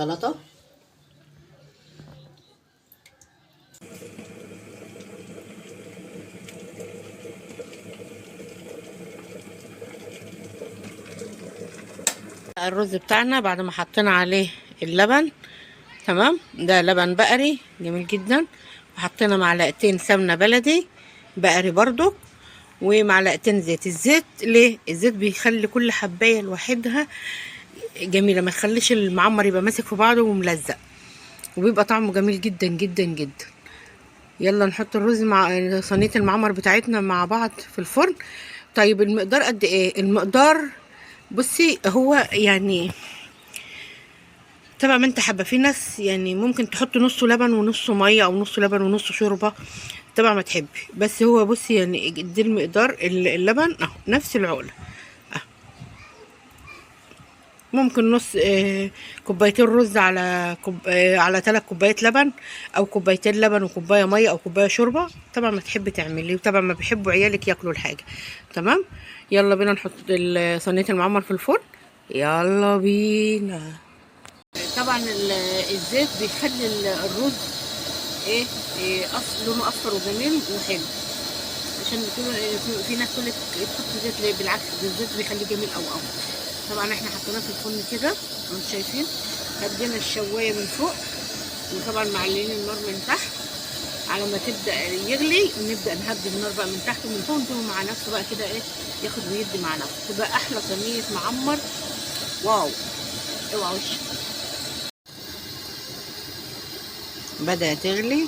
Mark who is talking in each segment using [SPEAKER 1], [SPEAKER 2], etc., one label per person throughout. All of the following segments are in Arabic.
[SPEAKER 1] سلطة. الرز بتاعنا بعد ما حطينا عليه اللبن، تمام، ده لبن بقري جميل جدا، وحطينا معلقتين سمنة بلدي بقري برضو، ومعلقتين زيت. الزيت ليه؟ الزيت بيخلي كل حباية لوحدها جميلة، ما يخليش المعمر يبقى ماسك في بعضه وملزق، وبيبقى طعمه جميل جدا جدا جدا. يلا نحط الرز مع صينية المعمر بتاعتنا مع بعض في الفرن. طيب المقدار قد ايه؟ المقدار بصي هو يعني طبعا ما انت حابه. في ناس يعني ممكن تحط نص لبن ونص ميه، او نص لبن ونص شوربه، طبعا ما تحبي. بس هو بصي يعني دي المقدار. اللبن اهو نفس العقله اهو. ممكن نص كوبايتين رز على على 3 كوبايات لبن، او كوبايتين لبن وكوبايه ميه او كوبايه شوربه، طبعا ما تحبي تعملي، وطبعا ما بيحبوا عيالك ياكلوا الحاجه. تمام. يلا بينا نحط صينيه المعمر في الفرن. يلا بينا. طبعا الزيت بيخلي الرز ايه, لونه اصفر وجميل وحلو. عشان في ناس تقول لك تحط زيت ليه؟ بالعكس، الزيت بيخليه جميل قوي قوي. طبعا احنا حطيناه في الفرن كده انتوا شايفين، هدينا الشوايه من فوق، وطبعا معلين النار من تحت على ما تبدا يغلي، ونبدا نهدي النار بقى من تحت ومن فوق، ونسيبه مع نفسه بقى كده ايه، ياخد ويدي مع نفسه، تبقى احلى صينيه معمر. واو. اوعى وشك. بدأت تغلي.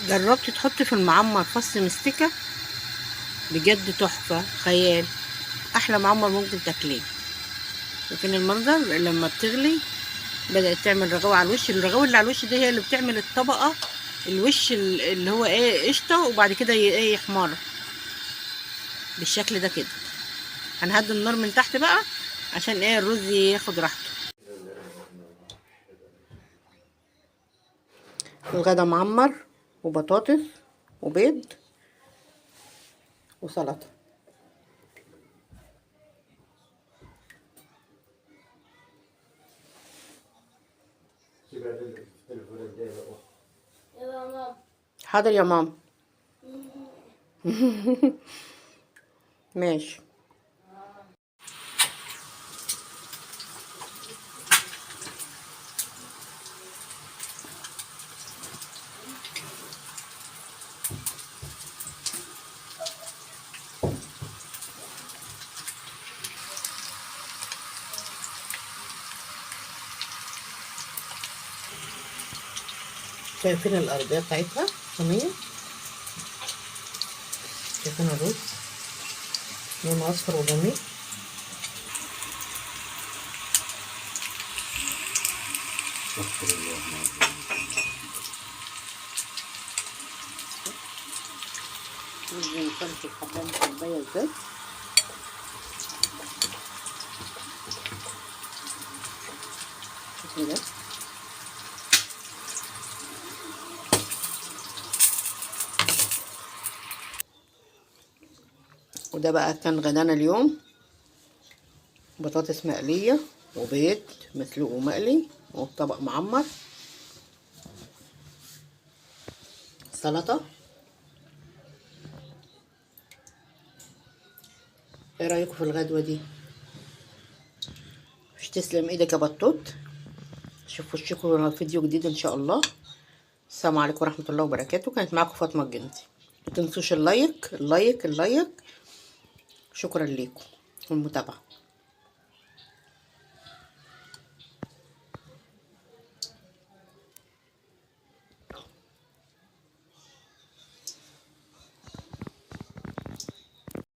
[SPEAKER 1] جربت تحطي في المعمر فص مستكة؟ بجد تحفة، خيال، احلى معمر ممكن تاكليه. لكن المنظر لما بتغلي بدأت تعمل رغوة على الوش. الرغوة اللي على الوش دي هي اللي بتعمل الطبقة، الوش اللي هو ايه قشطة، وبعد كده ايه يحمر بالشكل ده كده. هنهدي النار من تحت بقى عشان ايه الرز ياخد راحته. الغدا معمر وبطاطس وبيض وسلطة. حاضر يا ماما. ماشي. شايفين الأرضية بتاعتها صينية، شايفين الرز لونه أصفر وجميل. نبدأ نفرش الحباية ازاي كده. وده بقى كان غدانا اليوم، بطاطس مقلية وبيض مسلوق ومقلي وطبق معمر، سلطة. ايه رأيكم في الغدوة دي؟ مش تسلم ايدك يا بطوط. شوفوا وشكم في فيديو جديد ان شاء الله. السلام عليكم ورحمة الله وبركاته. كانت معاكم فاطمة الجندي. متنسوش اللايك اللايك اللايك. شكرا ليكم والمتابعة.